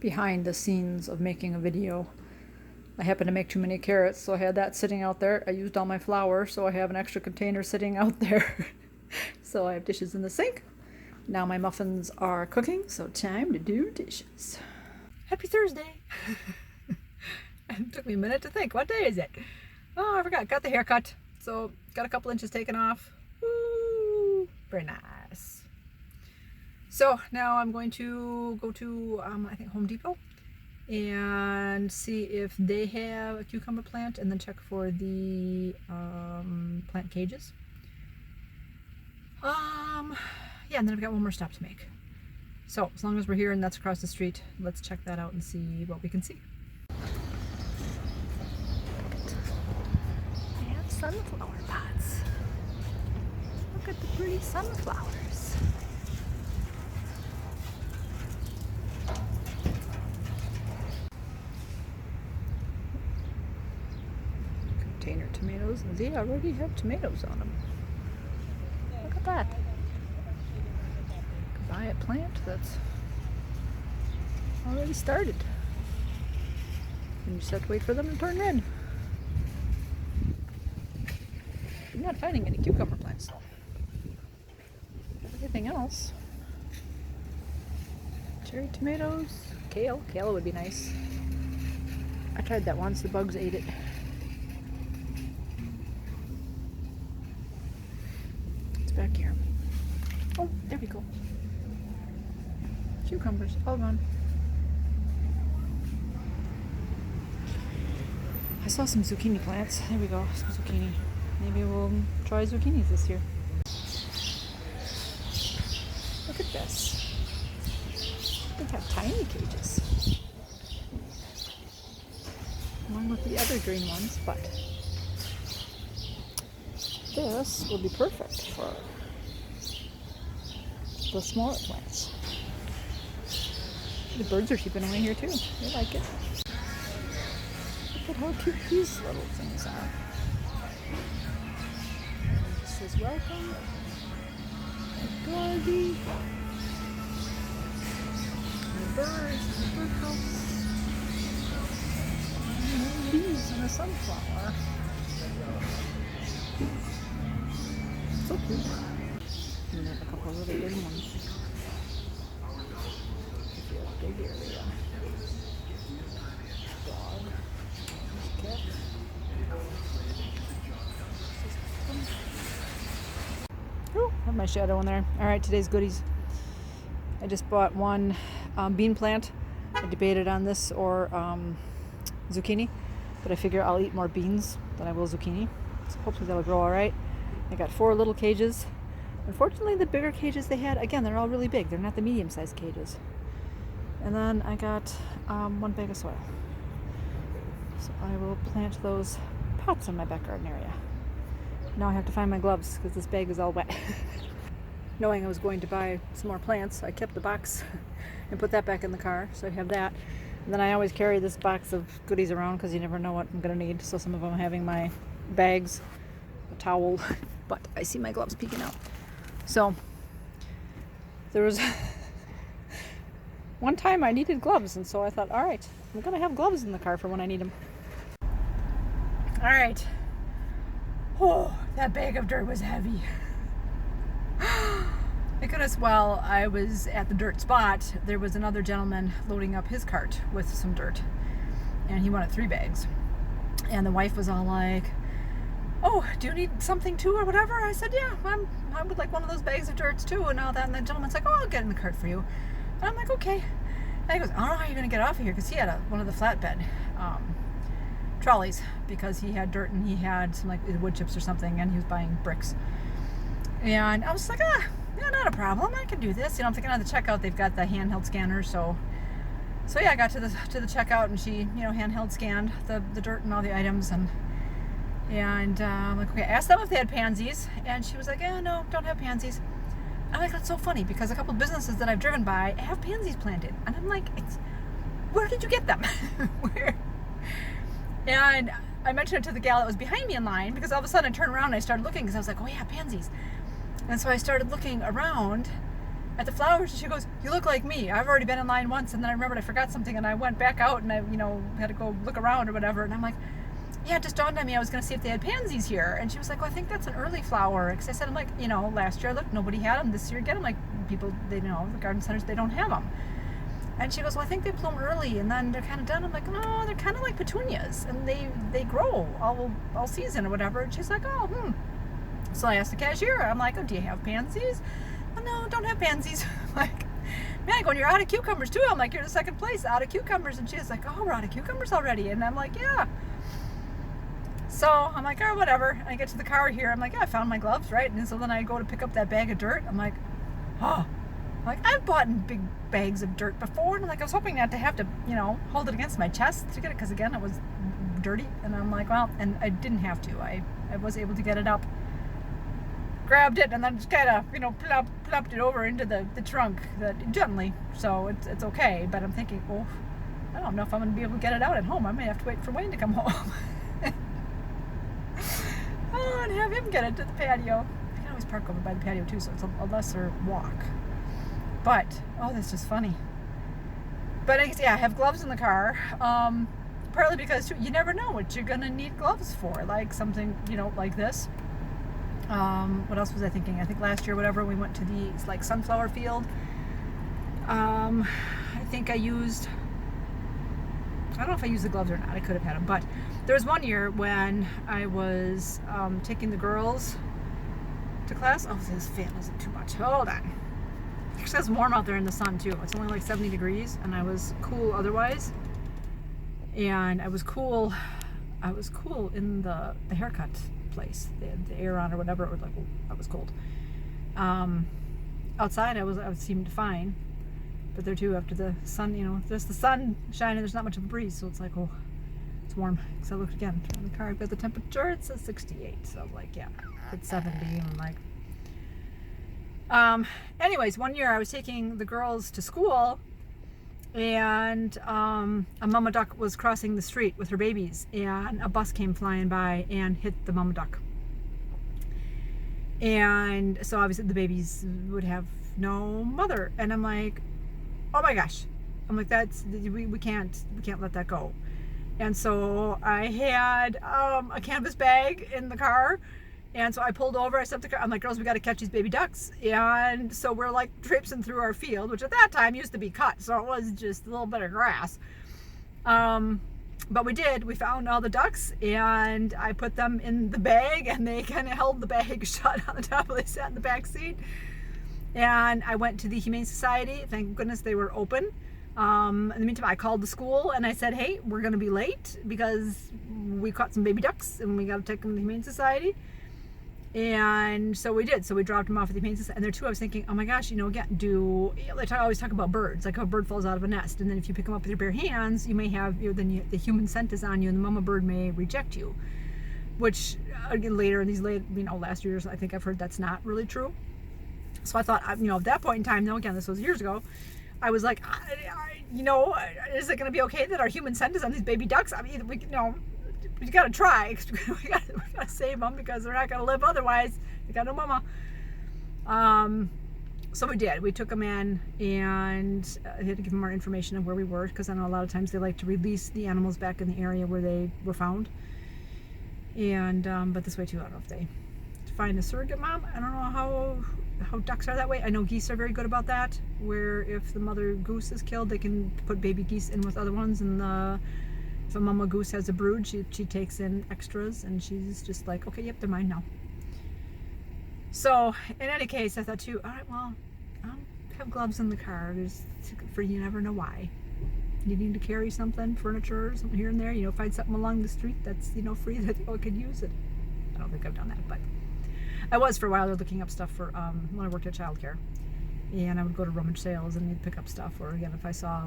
behind the scenes of making a video. I happened to make too many carrots, so I had that sitting out there. I used all my flour, so I have an extra container sitting out there. So I have dishes in the sink. Now my muffins are cooking, so time to do dishes. Happy Thursday! It took me a minute to think, what day is it? Oh, I forgot. Got the haircut, so got a couple inches taken off. Woo! Very nice. So now I'm going to go to, I think, Home Depot and see if they have a cucumber plant, and then check for the plant cages. Yeah, and then I've got one more stop to make. So as long as we're here and that's across the street, let's check that out and see what we can see. They have sunflower pots. Look at the pretty sunflowers. Container tomatoes, and they already have tomatoes on them. Look at that. Buy a plant that's already started. And you just have to wait for them to turn red. I'm not finding any cucumber plants though. Everything else. Cherry tomatoes, kale. Kale would be nice. I tried that once, the bugs ate it. It's back here. Oh, there we go. Cucumbers, all gone. I saw some zucchini plants. There we go, some zucchini. Maybe we'll try zucchinis this year. Look at this. They have tiny cages. Along with the other green ones, but this will be perfect for the smaller plants. The birds are keeping away here too. They like it. Look at how cute these little things are. It says welcome. A doggy. And birds in the birdhouse. And bees and a sunflower. So cute. And then a couple of really big ones. Big area. Dog. Cat. Oh, have my shadow in there. Alright, today's goodies. I just bought one bean plant. I debated on this or zucchini, but I figure I'll eat more beans than I will zucchini. So hopefully that'll grow alright. I got 4 little cages. Unfortunately, the bigger cages they had, again, they're all really big. They're not the medium-sized cages. And then I got 1 bag of soil. So I will plant those pots in my back garden area. Now I have to find my gloves because this bag is all wet. Knowing I was going to buy some more plants, I kept the box and put that back in the car, so I have that. And then I always carry this box of goodies around because you never know what I'm going to need. So some of them having my bags, a towel, but I see my gloves peeking out. So there was one time I needed gloves, and so I thought, all right, I'm going to have gloves in the car for when I need them. All right. Oh, that bag of dirt was heavy. Because while I was at the dirt spot, there was another gentleman loading up his cart with some dirt, and he wanted 3 bags. And the wife was all like, oh, do you need something too or whatever? I said, yeah, I would like one of those bags of dirt too and all that. And the gentleman's like, oh, I'll get in the cart for you. And I'm like, okay. And he goes, I don't know how you're going to get off of here, because he had one of the flatbed trolleys, because he had dirt and he had some like wood chips or something, and he was buying bricks. And I was like, yeah, not a problem. I can do this. I'm thinking on the checkout they've got the handheld scanner, so yeah, I got to the checkout, and she, handheld scanned the dirt and all the items, and I'm like, okay. I asked them if they had pansies, and she was like, no, don't have pansies. I'm like, that's so funny, because a couple of businesses that I've driven by have pansies planted, and I'm like, where did you get them? Where? And I mentioned it to the gal that was behind me in line, because all of a sudden I turned around and I started looking, because I was like, oh yeah, pansies. And so I started looking around, at the flowers. And she goes, you look like me. I've already been in line once, and then I remembered I forgot something, and I went back out, and I, had to go look around or whatever. And I'm like, yeah, it just dawned on me I was going to see if they had pansies here. And she was like, well, I think that's an early flower. Because I said, I'm like, last year, look, nobody had them. This year, get them. Like, people, the garden centers, they don't have them. And she goes, well, I think they bloom early, and then they're kind of done. I'm like, no, they're kind of like petunias, and they grow all season or whatever. And she's like, oh, So I asked the cashier, I'm like, oh, do you have pansies? Oh, no, don't have pansies. I'm like, man, when you're out of cucumbers, too. I'm like, you're in second place, out of cucumbers. And she's like, oh, we're out of cucumbers already. And I'm like, yeah. So I'm like, oh, whatever. And I get to the car here. I'm like, yeah, I found my gloves, right? And so then I go to pick up that bag of dirt. I'm like, oh. Like, I've bought in big bags of dirt before, and like I was hoping not to have to, hold it against my chest to get it, because again, it was dirty. And I'm like, well, and I didn't have to. I was able to get it up, grabbed it, and then just kind of, plopped it over into the trunk gently. So it's okay. But I'm thinking, oh, I don't know if I'm going to be able to get it out at home. I may have to wait for Wayne to come home. Oh, and have him get it to the patio. I can always park over by the patio too, so it's a lesser walk. But, oh, that's just funny. But I have gloves in the car, partly because you never know what you're going to need gloves for, like something, like this. What else was I thinking? I think last year, whatever, we went to the, sunflower field. I think I don't know if I used the gloves or not. I could have had them. But there was one year when I was taking the girls to class. Oh, this fan isn't too much. Hold on. It says warm out there in the sun too. It's only like 70 degrees, and I was cool otherwise. And I was cool in the haircut place. They had the air on or whatever. It was like, I was cold. Outside I seemed fine, but there too, after the sun, there's the sun shining. There's not much of a breeze, so it's like, oh, it's warm. So I looked again in the car. I've got the temperature. It says 68. So I'm like, yeah, it's 70. And I'm like. Anyways, one year I was taking the girls to school, and a mama duck was crossing the street with her babies, and a bus came flying by and hit the mama duck. And so obviously the babies would have no mother, and I'm like, oh my gosh. I'm like, we can't let that go. And so I had a canvas bag in the car. And so I pulled over, I stepped the car, I'm like, girls, we got to catch these baby ducks. And so we're like traipsing through our field, which at that time used to be cut, so it was just a little bit of grass. But we found all the ducks, and I put them in the bag, and they kind of held the bag shut on the top, they sat in the back seat. And I went to the Humane Society, thank goodness they were open. In the meantime, I called the school, and I said, hey, we're going to be late because we caught some baby ducks, and we got to take them to the Humane Society. And so we did. So we dropped them off at the Humane Society. And there too, I was thinking, oh my gosh, again, I always talk about birds, like how a bird falls out of a nest, and then if you pick them up with your bare hands, you may have, the human scent is on you, and the mama bird may reject you. Which again, later in these last years, I think I've heard that's not really true. So I thought, at that point in time, now again, this was years ago, I was like, is it going to be okay that our human scent is on these baby ducks? I mean, we got to try. we got to save them because they're not going to live otherwise. They got no mama. So we did. We took them in, and I had to give them more information of where we were, because I know a lot of times they like to release the animals back in the area where they were found. And but this way too, I don't know if they find a surrogate mom. I don't know how ducks are that way. I know geese are very good about that, where if the mother goose is killed, they can put baby geese in with other ones, and if a mama goose has a brood, she takes in extras, and she's just like, okay, yep, they're mine now. So in any case, I thought too, all right, well, I'll have gloves in the car, for you never know why. You need to carry something, furniture or something here and there, find something along the street that's, free that people could use it. I don't think I've done that, but I was for a while looking up stuff for when I worked at childcare. And I would go to rummage sales and you'd pick up stuff, or again, if I saw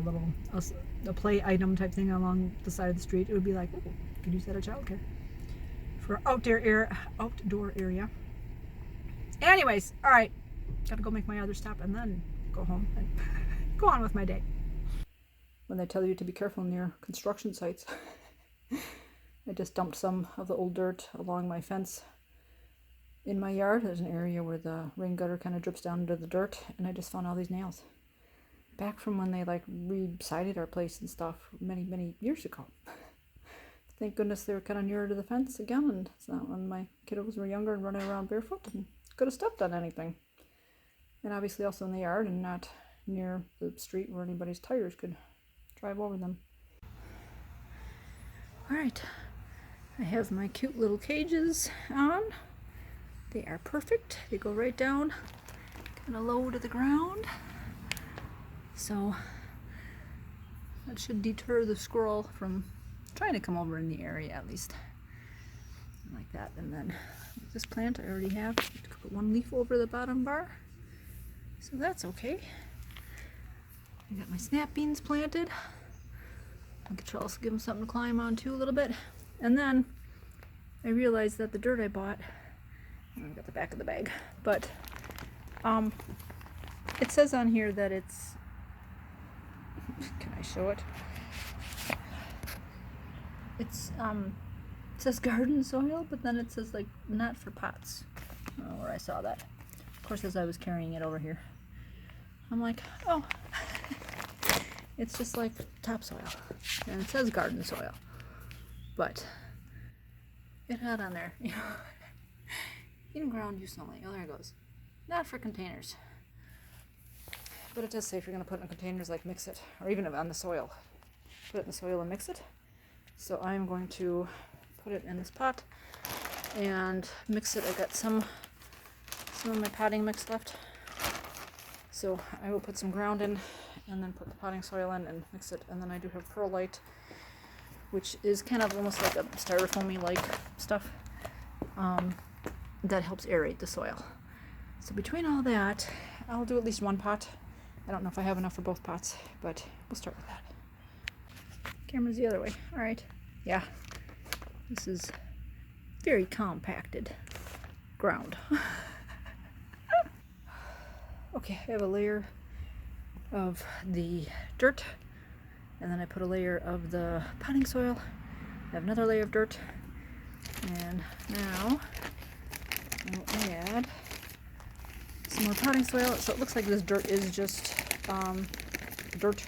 a play item type thing along the side of the street, it would be like, oh, you could use that at childcare for outdoor area. Anyways, all right, gotta go make my other stop and then go home and go on with my day. When they tell you to be careful near construction sites, I just dumped some of the old dirt along my fence In my yard, there's an area where the rain gutter kind of drips down into the dirt, and I just found all these nails. Back from when they like re-sided our place and stuff many, many years ago. Thank goodness they were kind of nearer to the fence again, and it's not when my kiddos were younger and running around barefoot and could have stepped on anything. And obviously also in the yard and not near the street where anybody's tires could drive over them. Alright, I have my cute little cages on. They are perfect. They go right down, kind of low to the ground. So that should deter the squirrel from trying to come over in the area at least. Like that. And then this plant I already have. Put one leaf over the bottom bar. So that's okay. I got my snap beans planted. I could also give them something to climb on too a little bit. And then I realized that the dirt I bought, I got the back of the bag, but it says on here that it's, can I show it? It's it says garden soil, but then it says like not for pots. I don't know where I saw that. Of course, as I was carrying it over here, I'm like, oh, it's just like topsoil, and it says garden soil, but it had on there, you know, in ground use only. Oh, there it goes. Not for containers. But it does say if you're going to put it in containers, like mix it, or even on the soil. Put it in the soil and mix it. So I'm going to put it in this pot and mix it. I got some of my potting mix left. So I will put some ground in and then put the potting soil in and mix it. And then I do have perlite, which is kind of almost like a styrofoamy-like stuff. That helps aerate the soil. So between all that, I'll do at least one pot. I don't know if I have enough for both pots, but we'll start with that. Camera's the other way. All right. Yeah. This is very compacted ground. Okay, I have a layer of the dirt, and then I put a layer of the potting soil. I have another layer of dirt, and now I'll add some more potting soil. So it looks like this dirt is just dirt.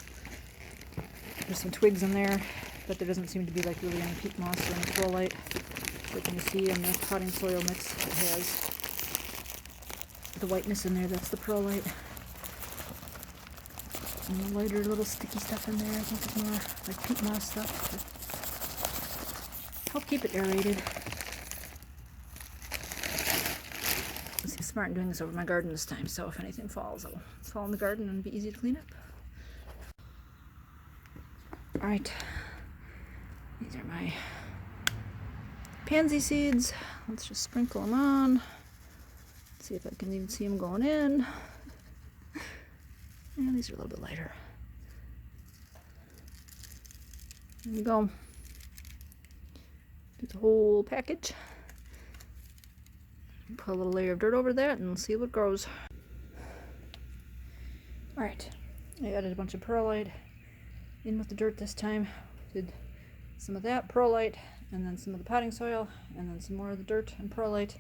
There's some twigs in there, but there doesn't seem to be like really any peat moss or any perlite. But you can see in the potting soil mix, it has the whiteness in there. That's the perlite. And the lighter little sticky stuff in there, I think is more like peat moss stuff to help keep it aerated. See, I'm smart in doing this over my garden this time, so if anything falls, it'll fall in the garden and be easy to clean up. Alright, these are my pansy seeds. Let's just sprinkle them on. See if I can even see them going in. And these are a little bit lighter. There we go. Do the whole package. Put a little layer of dirt over that and see what grows. Alright, I added a bunch of perlite in with the dirt this time. Did some of that perlite, and then some of the potting soil, and then some more of the dirt and perlite.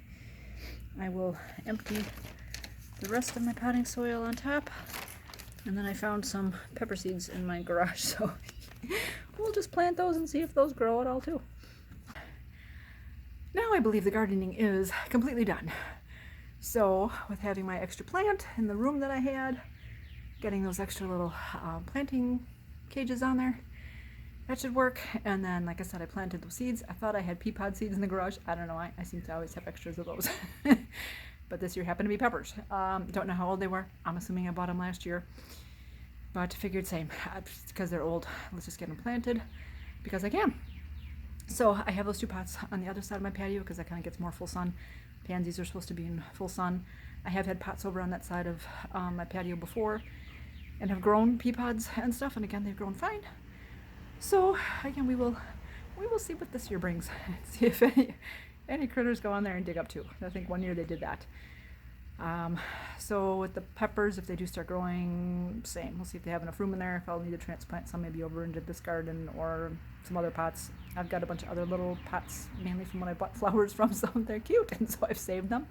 I will empty the rest of my potting soil on top, and then I found some pepper seeds in my garage, so we'll just plant those and see if those grow at all too. Now I believe the gardening is completely done. So with having my extra plant in the room that I had, getting those extra little planting cages on there, that should work. And then, like I said, I planted those seeds. I thought I had pea pod seeds in the garage. I don't know why. I seem to always have extras of those. But this year happened to be peppers. Don't know how old they were. I'm assuming I bought them last year. But figured same. Because they're old, let's just get them planted because I can. So I have those two pots on the other side of my patio because that kind of gets more full sun. Pansies are supposed to be in full sun. I have had pots over on that side of my patio before and have grown pea pods and stuff, and again, they've grown fine. So again, we will see what this year brings. See if any critters go on there and dig up too. I think one year they did that. So with the peppers, if they do start growing, same. We'll see if they have enough room in there. If I'll need to transplant some maybe over into this garden or some other pots. I've got a bunch of other little pots, mainly from when I bought flowers from, so they're cute, and so I've saved them.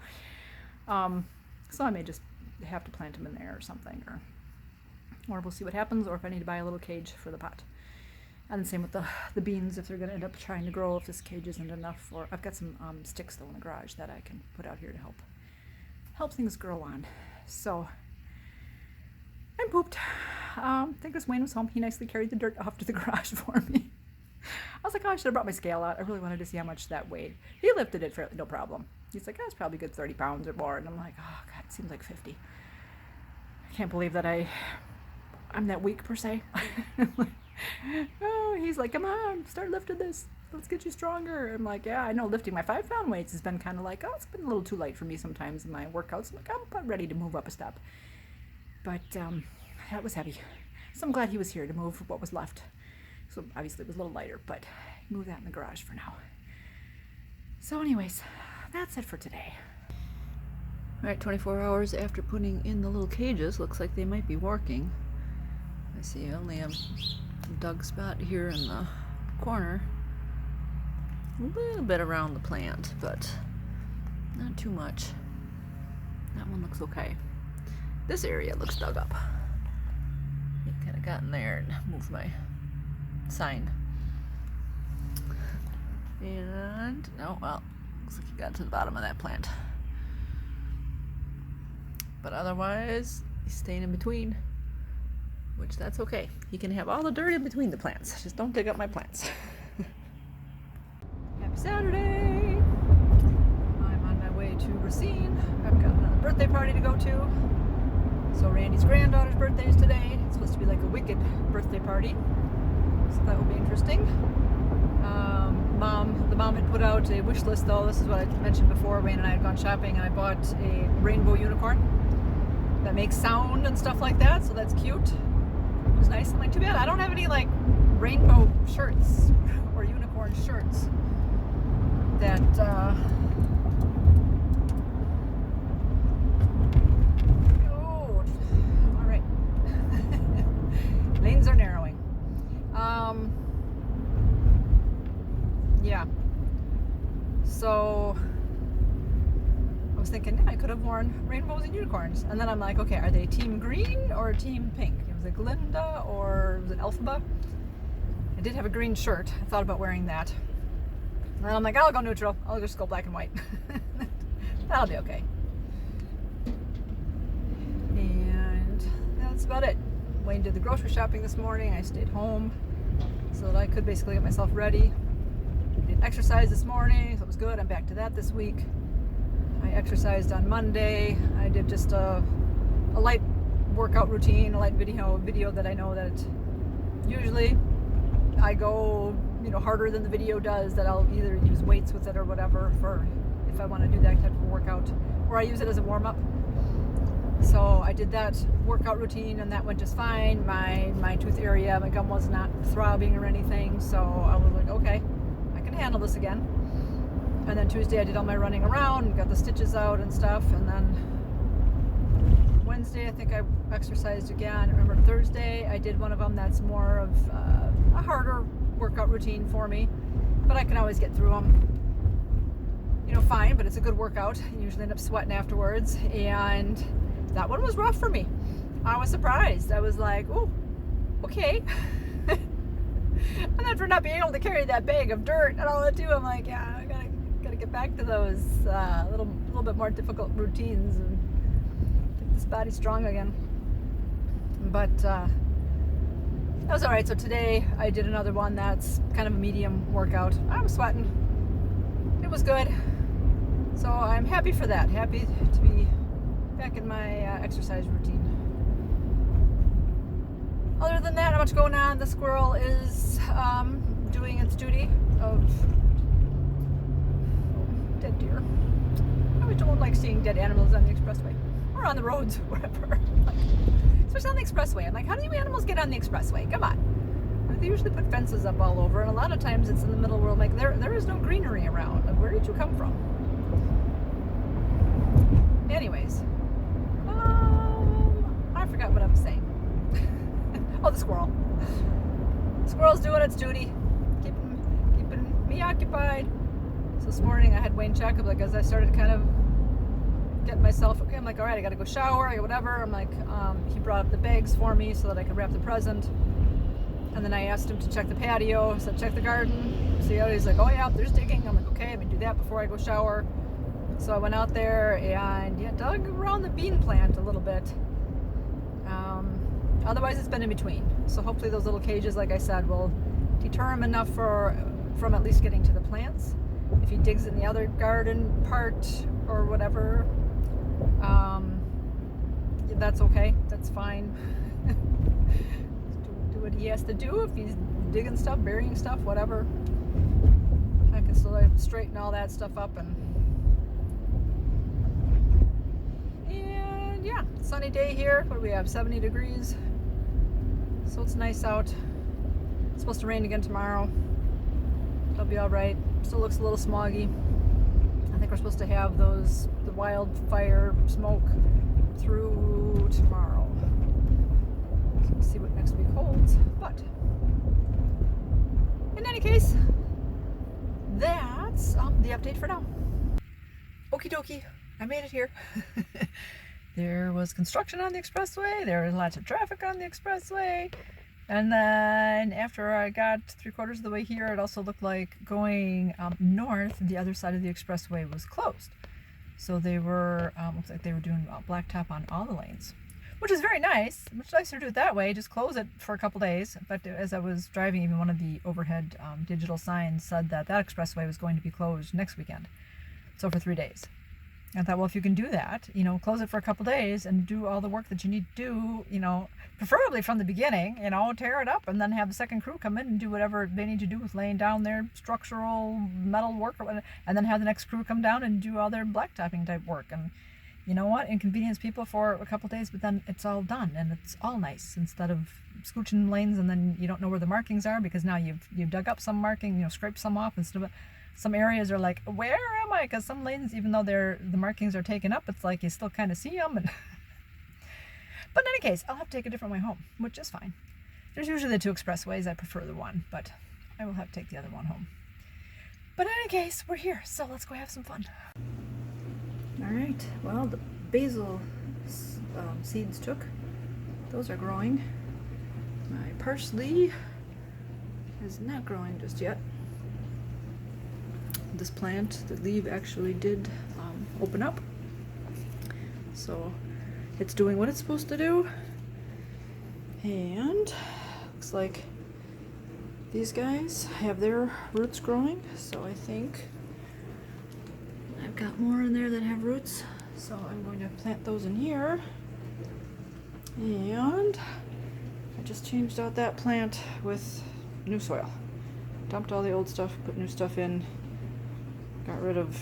So I may just have to plant them in there or something, or we'll see what happens, or if I need to buy a little cage for the pot. And the same with the beans, if they're going to end up trying to grow, if this cage isn't enough. Or I've got some sticks though in the garage that I can put out here to help things grow on. So I'm pooped. I think as Wayne was home, he nicely carried the dirt off to the garage for me. I was like, oh, I should have brought my scale out. I really wanted to see how much that weighed. He lifted it fairly, no problem. He's like, oh, it's probably a good 30 pounds or more. And I'm like, oh God, it seems like 50. I can't believe that I'm that weak per se. Oh, he's like, come on, start lifting this. Let's get you stronger. I'm like, yeah, I know lifting my 5-pound weights has been kind of like, oh, it's been a little too light for me sometimes in my workouts. I'm like, I'm about ready to move up a step. But that was heavy. So I'm glad he was here to move what was left. So obviously it was a little lighter, but move that in the garage for now. So anyways, that's it for today. All right, 24 hours after putting in the little cages, looks like they might be working. I see only a dug spot here in the corner. A little bit around the plant, but not too much. That one looks okay. This area looks dug up. I kind of got in there and moved my sign. And, oh, well, looks like you got to the bottom of that plant. But otherwise, he's staying in between, which that's okay. He can have all the dirt in between the plants. Just don't dig up my plants. Happy Saturday! I'm on my way to Racine. I've got another birthday party to go to. So Randy's granddaughter's birthday is today. It's supposed to be like a wicked birthday party. So that will be interesting. The mom had put out a wish list though. This is what I mentioned before. Wayne and I had gone shopping and I bought a rainbow unicorn that makes sound and stuff like that. So that's cute. It was nice. I'm like, too bad I don't have any like rainbow shirts or unicorn shirts that oh, all right. Lanes are narrowing. Yeah. So I was thinking, yeah, I could have worn rainbows and unicorns. And then I'm like, okay, are they team green or team pink? It was like Glinda or was it Elphaba? I did have a green shirt. I thought about wearing that. And then I'm like, I'll go neutral. I'll just go black and white. That'll be okay. And that's about it. Wayne did the grocery shopping this morning. I stayed home so that I could basically get myself ready. I did exercise this morning, so it was good. I'm back to that this week. I exercised on Monday. I did just a light workout routine, a light video that I know that usually I go, harder than the video does, that I'll either use weights with it or whatever for if I want to do that type of workout, or I use it as a warm-up. So I did that workout routine and that went just fine. My tooth area, my gum was not throbbing or anything, so I was like, okay, I can handle this again. And then Tuesday I did all my running around, got the stitches out and stuff, and then Wednesday I think I exercised again. I remember Thursday I did one of them that's more of a harder workout routine for me, but I can always get through them. Fine, but it's a good workout. You usually end up sweating afterwards, and that one was rough for me. I was surprised. I was like, oh, okay. And then for not being able to carry that bag of dirt and all that too, I'm like, yeah, I gotta get back to those little bit more difficult routines and get this body strong again. But that was all right. So today I did another one that's kind of a medium workout. I was sweating. It was good. So I'm happy for that. Happy to be back in my exercise routine. Other than that, not much going on. The squirrel is doing its duty of dead deer. I don't like seeing dead animals on the expressway or on the roads or whatever. Especially on the expressway. I'm like, how do you animals get on the expressway? Come on. They usually put fences up all over, and a lot of times it's in the middle where I'm like, there is no greenery around. Like, where did you come from? Anyways, I forgot what I was saying. Oh, the squirrel. Squirrel's doing its duty, keeping me occupied. So this morning I had Wayne check up, like as I started kind of getting myself okay. I'm like, all right, I gotta go shower, I got whatever. I'm like, he brought up the bags for me so that I could wrap the present. And then I asked him to check the patio. I said, check the garden. See how he's like, oh yeah, there's digging. I'm like, okay, I'm gonna do that before I go shower. So I went out there and dug around the bean plant a little bit. Otherwise, it's been in between. So hopefully those little cages, like I said, will deter him enough from at least getting to the plants. If he digs in the other garden part or whatever, that's okay. That's fine. do what he has to do. If he's digging stuff, burying stuff, whatever, I can still straighten all that stuff up. And yeah, sunny day here. What do we have? 70 degrees. So it's nice out. It's supposed to rain again tomorrow. That'll be all right. Still looks a little smoggy. I think we're supposed to have the wildfire smoke through tomorrow. So we'll see what next week holds. But in any case, that's the update for now. Okie dokie, I made it here. There was construction on the expressway. There was lots of traffic on the expressway. And then after I got 3/4 of the way here, it also looked like going north, the other side of the expressway was closed. So they were, looks like they were doing blacktop on all the lanes, which is very nice. Much nicer to do it that way. Just close it for a couple days. But as I was driving, even one of the overhead digital signs said that expressway was going to be closed next weekend. So for 3 days. I thought, well, if you can do that, close it for a couple days and do all the work that you need to do, preferably from the beginning, tear it up and then have the second crew come in and do whatever they need to do with laying down their structural metal work or whatever, and then have the next crew come down and do all their blacktopping type work. And you know what? Inconvenience people for a couple days, but then it's all done and it's all nice instead of scooching lanes and then you don't know where the markings are because now you've dug up some marking, scraped some off instead of. Some areas are like, where am I? Because some lanes, even though the markings are taken up, it's like you still kind of see them. But in any case, I'll have to take a different way home, which is fine. There's usually the 2 expressways. I prefer the one, but I will have to take the other one home. But in any case, we're here, so let's go have some fun. All right. Well, the basil seeds took. Those are growing. My parsley is not growing just yet. This plant, the leaf actually did open up, so it's doing what it's supposed to do. And looks like these guys have their roots growing, so I think I've got more in there that have roots, so I'm going to plant those in here. And I just changed out that plant with new soil, dumped all the old stuff, put new stuff in. Got rid of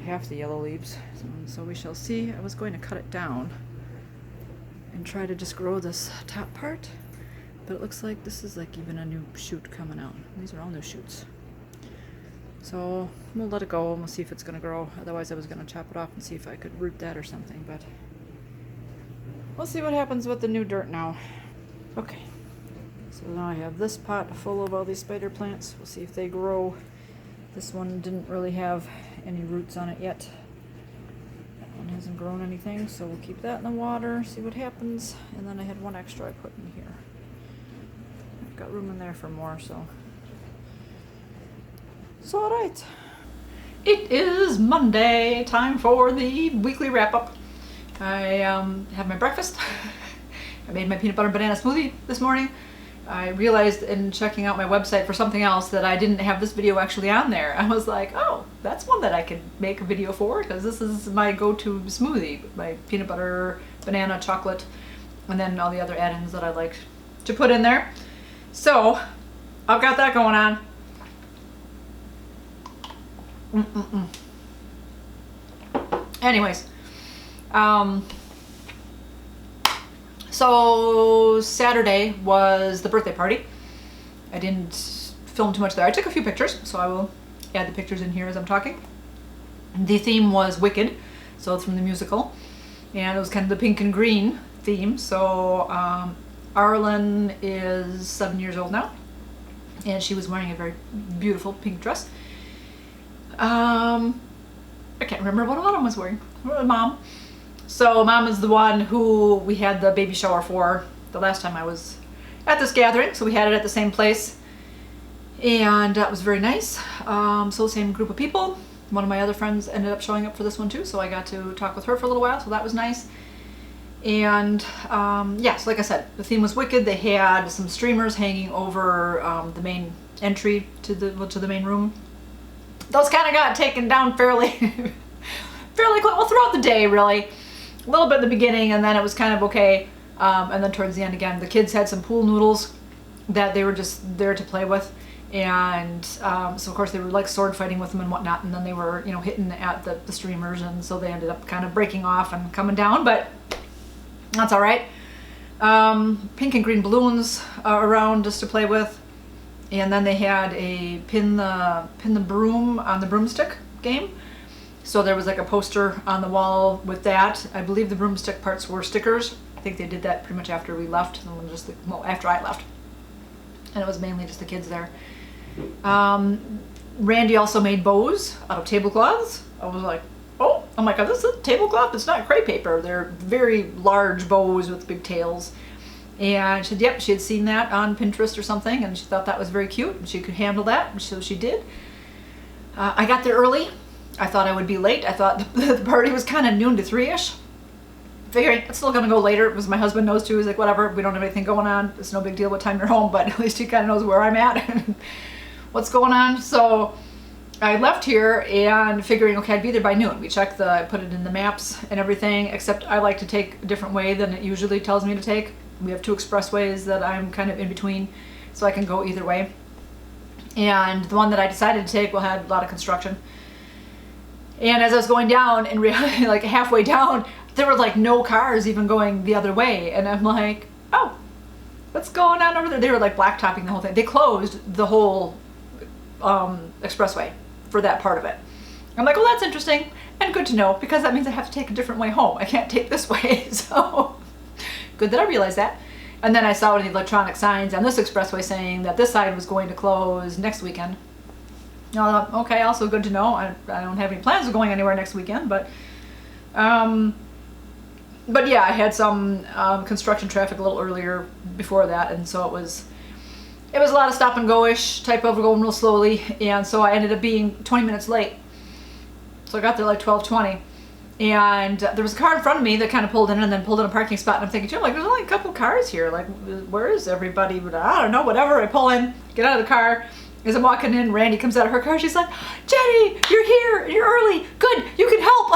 half the yellow leaves, so we shall see. I was going to cut it down and try to just grow this top part, but it looks like this is like even a new shoot coming out. These are all new shoots. So we'll let it go and we'll see if it's going to grow. Otherwise I was going to chop it off and see if I could root that or something, but we'll see what happens with the new dirt now. Okay, so now I have this pot full of all these spider plants. We'll see if they grow. This one didn't really have any roots on it yet. That one hasn't grown anything, so we'll keep that in the water, see what happens. And then I had one extra I put in here. I've got room in there for more, so. It's all right. It is Monday, time for the weekly wrap-up. I had my breakfast. I made my peanut butter banana smoothie this morning. I realized in checking out my website for something else that I didn't have this video actually on there. I was like, oh, that's one that I could make a video for because this is my go-to smoothie. My peanut butter, banana, chocolate, and then all the other add-ins that I like to put in there. So I've got that going on. Anyways, so Saturday was the birthday party. I didn't film too much there. I took a few pictures, so I will add the pictures in here as I'm talking. The theme was Wicked, So it's from the musical, and it was kind of the pink and green theme. So Arlen is 7 years old now, and she was wearing a very beautiful pink dress. I can't remember what Autumn was wearing. Mom. So Mom is the one who we had the baby shower for the last time I was at this gathering. So we had it at the same place, and that was very nice. So same group of people. One of my other friends ended up showing up for this one too, so I got to talk with her for a little while, so that was nice. And yeah, so like I said, the theme was wicked. They had some streamers hanging over the main entry to the main room. Those kind of got taken down fairly quick. Well, throughout the day, really. A little bit in the beginning, and then it was kind of okay. And then towards the end again, the kids had some pool noodles that they were just there to play with. And so of course they were like sword fighting with them and whatnot, and then they were, you know, hitting at the streamers, and so they ended up kind of breaking off and coming down, but that's all right. Pink and green balloons around just to play with, and then they had a pin the broom on the broomstick game. So there was like a poster on the wall with that. I believe the broomstick parts were stickers. I think they did that pretty much after we left, and just well, after I left, and it was mainly just the kids there. Randy also made bows out of tablecloths. I was like, oh my god, this is a tablecloth, it's not crepe paper. They're very large bows with big tails. And she said, yep, she had seen that on Pinterest or something, and she thought that was very cute, and she could handle that, so she did. I got there early. I thought I would be late. I thought the party was kind of noon to 3-ish. Figuring it's still gonna go later, because my husband knows too. He's like, whatever, we don't have anything going on. It's no big deal what time you're home, but at least he kind of knows where I'm at. What's going on. So I left here and figuring, okay, I'd be there by noon. We checked I put it in the maps and everything, except I like to take a different way than it usually tells me to take. We have 2 expressways that I'm kind of in between, so I can go either way. And the one that I decided to take had a lot of construction. And as I was going down, and like halfway down, there were like no cars even going the other way. And I'm like, oh, what's going on over there? They were like blacktopping the whole thing. They closed the whole expressway for that part of it. I'm like, well, that's interesting and good to know, because that means I have to take a different way home. I can't take this way. So good that I realized that. And then I saw one of the electronic signs on this expressway saying that this side was going to close next weekend. Okay, also good to know. I don't have any plans of going anywhere next weekend, but yeah, I had some construction traffic a little earlier before that, and so it was a lot of stop and go-ish type of going real slowly, and so I ended up being 20 minutes late. So I got there like 12:20, and there was a car in front of me that kind of pulled in and then pulled in a parking spot, and I'm thinking, like, there's only a couple cars here. Like, where is everybody? But I don't know, whatever. I pull in, get out of the car. As I'm walking in, Randy comes out of her car. She's like, Jenny, you're here. You're early. Good. You can help.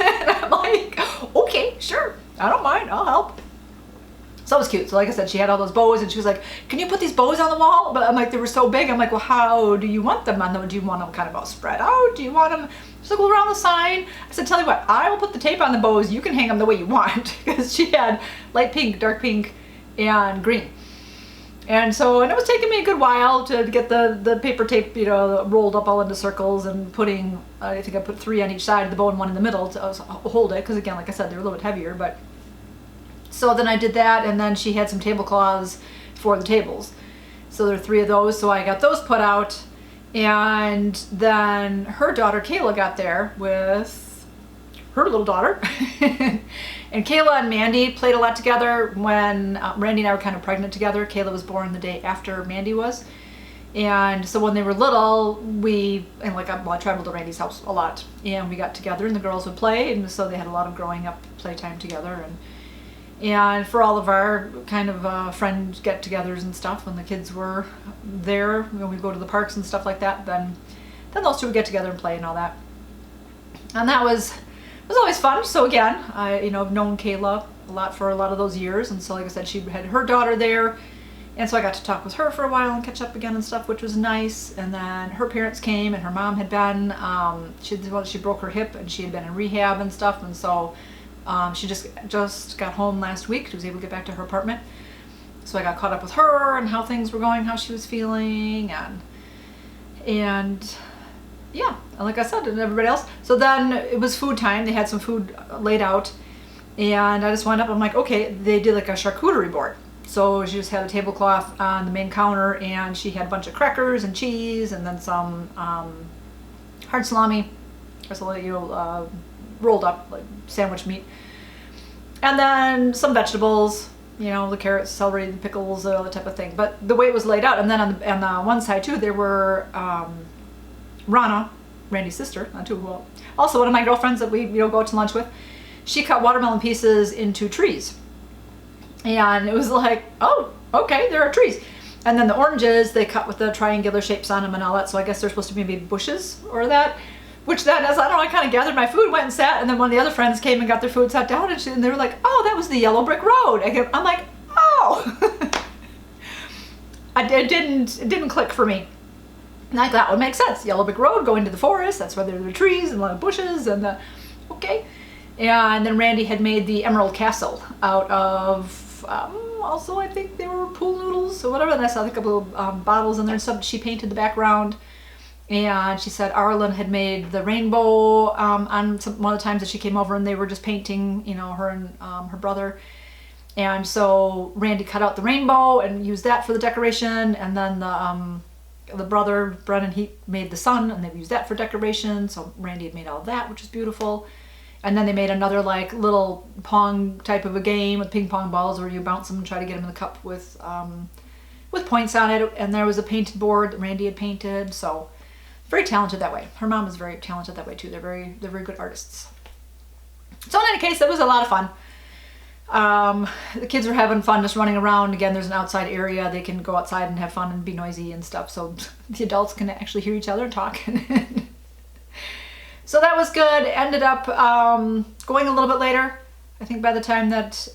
And I'm like, okay, sure. I don't mind. I'll help. So it was cute. So like I said, she had all those bows, and she was like, can you put these bows on the wall? But I'm like, they were so big. I'm like, well, how do you want them on them? Do you want them kind of all spread out? Do you want them? She's like, well, around the sign. I said, tell you what, I will put the tape on the bows. You can hang them the way you want. Because she had light pink, dark pink, and green. And so, and it was taking me a good while to get the paper tape, you know, rolled up all into circles, and putting, I think I put 3 on each side of the bow and 1 in the middle to hold it, because again, like I said, they're a little bit heavier. But so then I did that, and then she had some tablecloths for the tables. So there are 3 of those, so I got those put out, and then her daughter Kayla got there with her little daughter. And Kayla and Mandy played a lot together when Randy and I were kind of pregnant together. Kayla was born the day after Mandy was. And so when they were little, I traveled to Randy's house a lot, and we got together, and the girls would play, and so they had a lot of growing up playtime together. And for all of our kind of friend get-togethers and stuff, when the kids were there, when we'd go to the parks and stuff like that, then those 2 would get together and play and all that. And that was always fun. So again, I've known Kayla a lot for a lot of those years, and so like I said, she had her daughter there, and so I got to talk with her for a while and catch up again and stuff, which was nice. And then her parents came, and her mom had been, she broke her hip, and she had been in rehab and stuff, and so she just got home last week. She was able to get back to her apartment, so I got caught up with her and how things were going, how she was feeling, and yeah, like I said, and everybody else. So then it was food time. They had some food laid out, and I just went up. I'm like, okay, they did like a charcuterie board. So she just had a tablecloth on the main counter, and she had a bunch of crackers and cheese, and then some hard salami, or so rolled up like sandwich meat, and then some vegetables. You know, the carrots, celery, the pickles, all that type of thing. But the way it was laid out, and then on the one side too, there were Rana, Randy's sister, not too well. Also, one of my girlfriends that we go out to lunch with, she cut watermelon pieces into trees, and it was like, oh, okay, there are trees. And then the oranges they cut with the triangular shapes on them and all that. So I guess they're supposed to be maybe bushes or that. Which then, as I don't know, I kind of gathered my food, went and sat, and then one of the other friends came and got their food, sat down, and they were like, oh, that was the yellow brick road. I'm like, oh. It didn't click for me. Like, that would make sense. Yellow brick road, going to the forest, that's where there are trees and a lot of bushes, and okay. And then Randy had made the Emerald Castle out of, also I think they were pool noodles or whatever, and I saw a couple of bottles in there and stuff. She painted the background. And she said Arlen had made the rainbow on one of the times that she came over, and they were just painting, her and her brother. And so Randy cut out the rainbow and used that for the decoration. And then the brother, Brennan, he made the sun, and they used that for decoration. So Randy had made all that, which is beautiful. And then they made another like little pong type of a game with ping pong balls where you bounce them and try to get them in the cup with points on it. And there was a painted board that Randy had painted. So very talented that way. Her mom is very talented that way too. They're very good artists. So in any case, that was a lot of fun. The kids were having fun just running around. Again, there's an outside area. They can go outside and have fun and be noisy and stuff. So the adults can actually hear each other and talk. So that was good. Ended up going a little bit later. I think by the time that,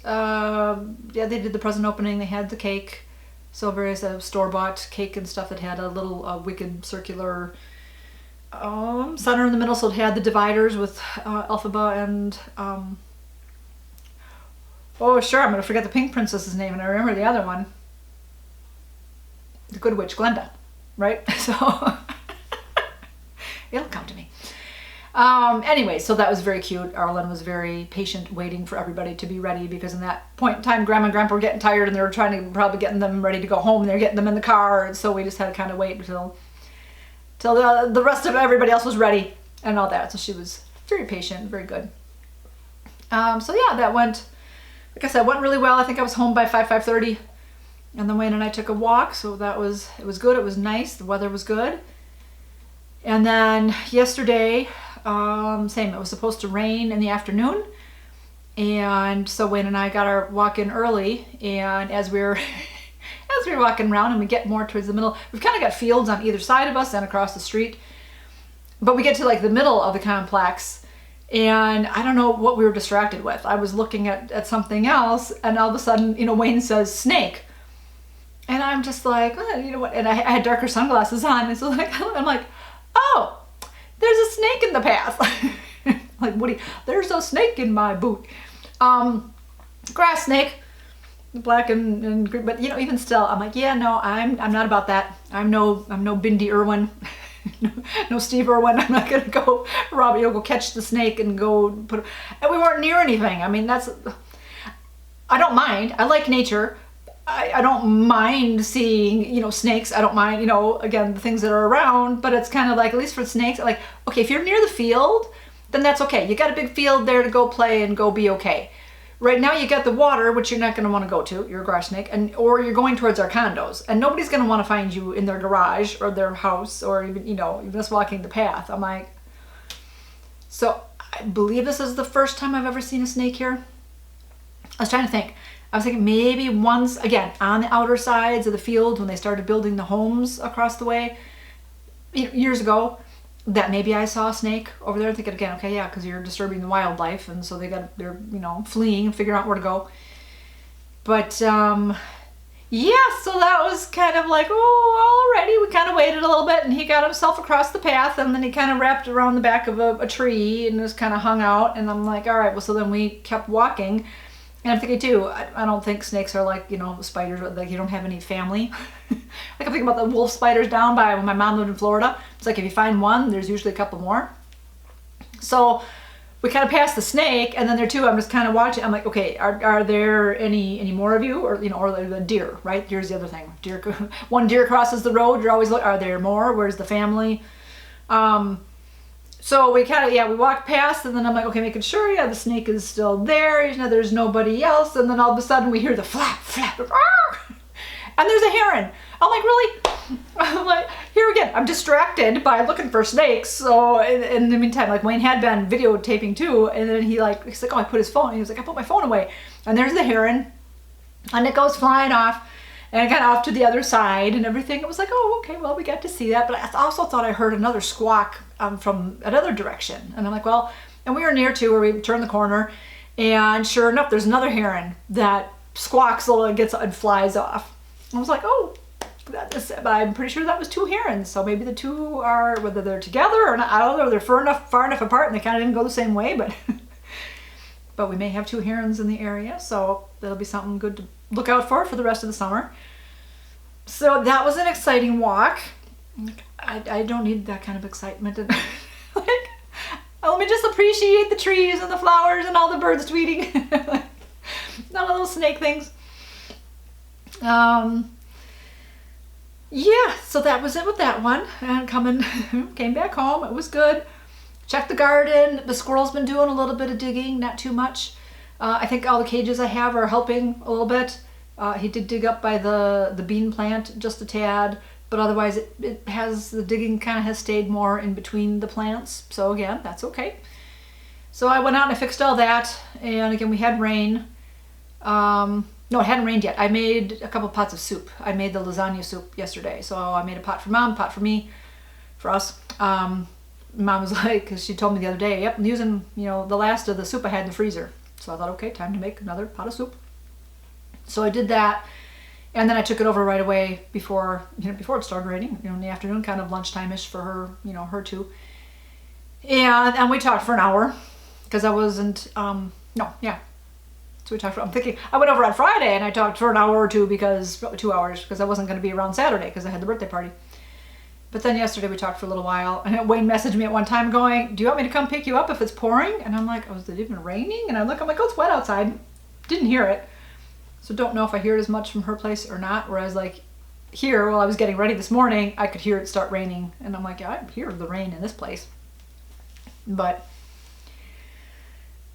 they did the present opening, they had the cake. So various store-bought cake and stuff that had a little wicked circular center in the middle, so it had the dividers with Elphaba and oh sure, I'm gonna forget the Pink Princess's name, and I remember the other one, the Good Witch, Glenda, right? So it'll come to me. Anyway, so that was very cute. Arlen was very patient, waiting for everybody to be ready, because in that point in time, Grandma and Grandpa were getting tired, and they were trying to probably getting them ready to go home, and they're getting them in the car, and so we just had to kind of wait until the rest of everybody else was ready and all that. So she was very patient, very good. So yeah, that went, like I said, went really well. I think I was home by 5:30, and then Wayne and I took a walk. So it was good. It was nice. The weather was good. And then yesterday, same. It was supposed to rain in the afternoon, and so Wayne and I got our walk in early. And as we were walking around and we get more towards the middle, we've kind of got fields on either side of us and across the street, but we get to like the middle of the complex, and I don't know what we were distracted with. I was looking at something else, and all of a sudden, Wayne says snake, and I'm just like, what? And I had darker sunglasses on, and so I'm like, oh, there's a snake in the path. Like, Woody, there's a snake in my boot. Grass snake. Black and green, but even still, I'm like, yeah, no, I'm not about that. I'm no Bindi Irwin, no Steve Irwin. I'm not gonna go, Robbie, you'll go catch the snake and go put it. And we weren't near anything. I mean, I don't mind. I like nature. I don't mind seeing, snakes. I don't mind, again, the things that are around, but it's kind of like, at least for snakes, like, okay, if you're near the field, then that's okay. You got a big field there to go play and go be okay. Right now you got the water, which you're not going to want to go to. You're a grass snake, or you're going towards our condos, and nobody's going to want to find you in their garage or their house, or even even just walking the path. I'm like, so I believe this is the first time I've ever seen a snake here. I was trying to think. I was thinking maybe once, again, on the outer sides of the field when they started building the homes across the way years ago, that maybe I saw a snake over there, thinking again, okay, yeah, because you're disturbing the wildlife, and so they're fleeing and figuring out where to go. But yeah, so that was kind of like, oh, already we kind of waited a little bit, and he got himself across the path, and then he kind of wrapped around the back of a tree and just kind of hung out, and I'm like, all right, well, so then we kept walking. And I'm thinking too, I don't think snakes are like, you know, spiders, like you don't have any family. Like I'm thinking about the wolf spiders down by when my mom lived in Florida. It's like if you find one, there's usually a couple more. So we kind of passed the snake, and then there too, I'm just kind of watching. I'm like, okay, are there any more of you, or you know, or the deer, right? Here's the other thing. Deer, one deer crosses the road. You're always like, are there more? Where's the family? So we kind of, yeah, we walked past, and then I'm like, okay, making sure, yeah, the snake is still there. You know, there's nobody else, and then all of a sudden we hear the flap, flap, and there's a heron. I'm like, really? I'm like, here again, I'm distracted by looking for snakes. So in the meantime, like Wayne had been videotaping too, and then he's like, oh, I put his phone. He was like, I put my phone away, and there's the heron, and it goes flying off. And I got off to the other side and everything. It was like, oh, okay, well, we got to see that. But I also thought I heard another squawk from another direction. And I'm like, well, and we were near to where we turned the corner. And sure enough, there's another heron that squawks a little and gets and flies off. I was like, oh, but I'm pretty sure that was two herons. So maybe the two are, whether they're together or not, I don't know. They're far enough apart and they kind of didn't go the same way. But we may have two herons in the area. So that'll be something good to look out for the rest of the summer. So that was an exciting walk. I don't need that kind of excitement. Like, let me just appreciate the trees and the flowers and all the birds tweeting. None of those snake things. Yeah, so that was it with that one. And came back home. It was good. Checked the garden. The squirrel's been doing a little bit of digging, not too much. I think all the cages I have are helping a little bit. He did dig up by the bean plant just a tad, but otherwise the digging kind of has stayed more in between the plants. So again, that's okay. So I went out and I fixed all that, and again we had rain. No, it hadn't rained yet. I made a couple pots of soup. I made the lasagna soup yesterday. So I made a pot for Mom, pot for me, for us. Mom was like, because she told me the other day, yep, I'm using, you know, the last of the soup I had in the freezer. So I thought, okay, time to make another pot of soup. So I did that, and then I took it over right away before it started raining, you know, in the afternoon, kind of lunchtime-ish for her, you know, her too. And we talked for an hour, because I wasn't, so we talked I'm thinking, I went over on Friday, and I talked for an hour or two, probably 2 hours, because I wasn't going to be around Saturday, because I had the birthday party. But then yesterday we talked for a little while, and Wayne messaged me at one time going, do you want me to come pick you up if it's pouring? And I'm like, oh, is it even raining? And I'm like, oh, it's wet outside. Didn't hear it. So don't know if I hear it as much from her place or not. Whereas like here, while I was getting ready this morning, I could hear it start raining. And I'm like, yeah, I hear the rain in this place. But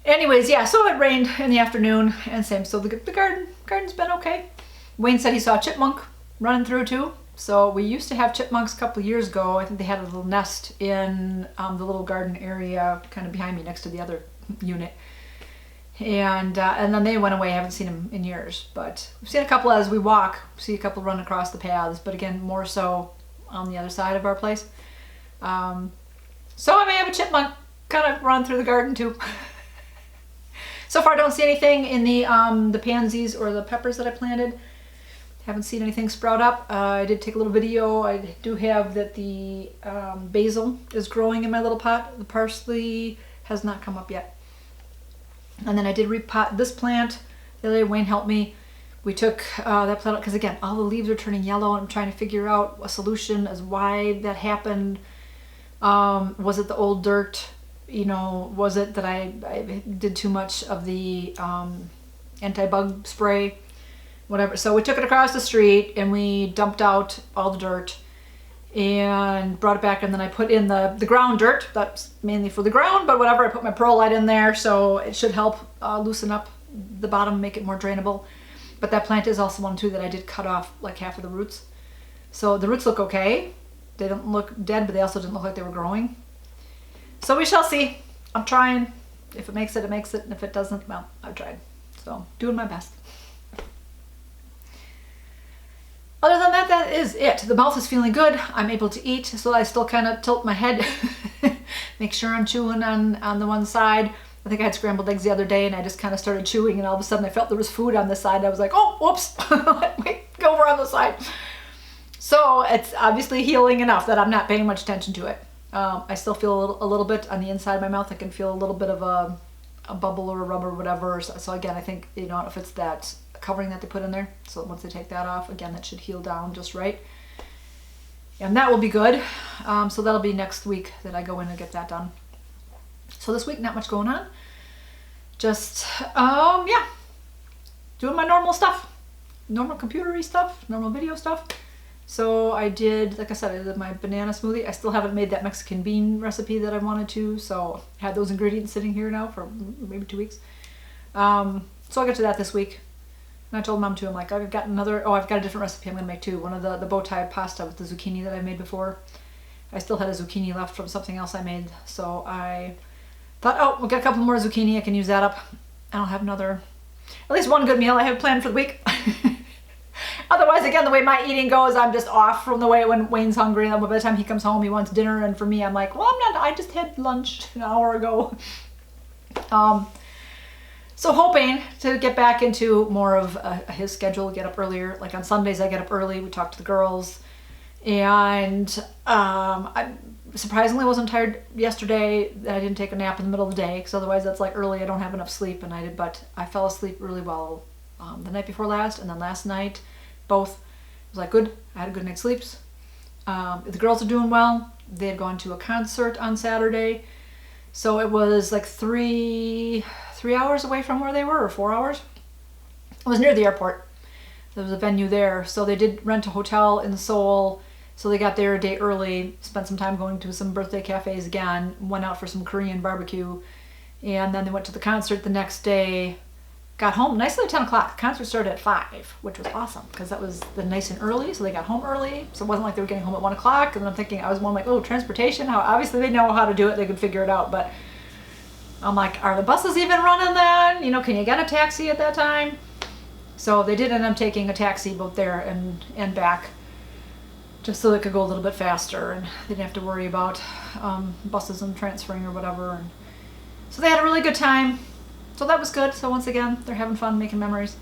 anyways, yeah, so it rained in the afternoon and same. So the garden's been okay. Wayne said he saw a chipmunk running through too. So we used to have chipmunks a couple of years ago. I think they had a little nest in the little garden area kind of behind me next to the other unit. And then they went away. I haven't seen them in years, but we've seen a couple as we walk. We see a couple run across the paths, but again, more so on the other side of our place. So I may have a chipmunk kind of run through the garden too. So far, I don't see anything in the pansies or the peppers that I planted. Haven't seen anything sprout up. I did take a little video. I do have that the basil is growing in my little pot. The parsley has not come up yet. And then I did repot this plant. The other day Wayne helped me. We took that plant out because again, all the leaves are turning yellow and I'm trying to figure out a solution as why that happened. Was it the old dirt? You know, was it that I did too much of the anti-bug spray? Whatever. So we took it across the street and we dumped out all the dirt and brought it back, and then I put in the ground dirt. That's mainly for the ground, but whatever, I put my perlite in there, so it should help loosen up the bottom, make it more drainable. But that plant is also one too that I did cut off like half of the roots. So the roots look okay. They don't look dead, but they also didn't look like they were growing. So we shall see. I'm trying. If it makes it, it makes it. And if it doesn't, well, I've tried. So doing my best. Other than that, that is it. The mouth is feeling good. I'm able to eat, so I still kind of tilt my head, make sure I'm chewing on the one side. I think I had scrambled eggs the other day, and I just kind of started chewing, and all of a sudden I felt there was food on this side. I was like, oh, whoops, wait, go over on the side. So it's obviously healing enough that I'm not paying much attention to it. I still feel a little bit on the inside of my mouth. I can feel a little bit of a bubble or a rubber or whatever. So again, I think, you know, if it's that covering that they put in there, so once they take that off, again, that should heal down just right. And that will be good. So that'll be next week that I go in and get that done. So this week, not much going on. Just, yeah, doing my normal stuff. Normal computer-y stuff, normal video stuff. So I did, like I said, I did my banana smoothie. I still haven't made that Mexican bean recipe that I wanted to. So I had those ingredients sitting here now for maybe 2 weeks. So I'll get to that this week. And I told Mom too, I'm like, I've got a different recipe I'm gonna make too. One of the Bowtie pasta with the zucchini that I made before. I still had a zucchini left from something else I made. So I thought, oh, we'll get a couple more zucchini. I can use that up. And I'll have at least one good meal I have planned for the week. Otherwise, again, the way my eating goes, I'm just off from the way when Wayne's hungry. And by the time he comes home, he wants dinner. And for me, I'm like, well, I just had lunch an hour ago. So hoping to get back into more of his schedule, get up earlier. Like on Sundays, I get up early. We talk to the girls. And I surprisingly wasn't tired yesterday. I didn't take a nap in the middle of the day because otherwise that's like early. I don't have enough sleep. But I fell asleep really well the night before last and then last night. Both. It was like good. I had a good night's sleeps. The girls are doing well. They had gone to a concert on Saturday. So it was like three hours away from where they were, or 4 hours. It was near the airport. There was a venue there. So they did rent a hotel in Seoul. So they got there a day early, spent some time going to some birthday cafes again, went out for some Korean barbecue. And then they went to the concert the next day. Got home nicely at 10 o'clock. The concert started at 5, which was awesome because that was nice and early. So they got home early. So it wasn't like they were getting home at 1 o'clock. And then I'm thinking, I was more like, oh, transportation. How obviously they know how to do it. They could figure it out. But I'm like, are the buses even running then? You know, can you get a taxi at that time? So they did end up taking a taxi both there and back just so they could go a little bit faster and they didn't have to worry about buses and transferring or whatever. And so they had a really good time. So that was good. So once again, they're having fun, making memories.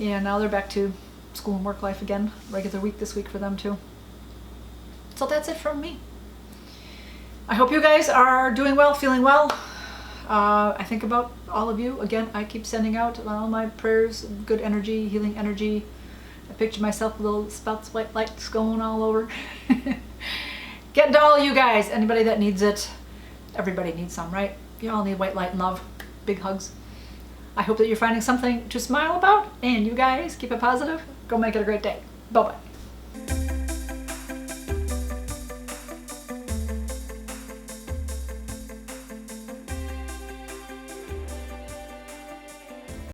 And now they're back to school and work life again. Regular week this week for them too. So that's it from me. I hope you guys are doing well, feeling well. I think about all of you. Again, I keep sending out all my prayers, good energy, healing energy. I picture myself with little spouts, white lights going all over. Getting to all you guys. Anybody that needs it. Everybody needs some, right? You all need white light and love. Big hugs. I hope that you're finding something to smile about, and you guys keep it positive. Go make it a great day. Bye-bye.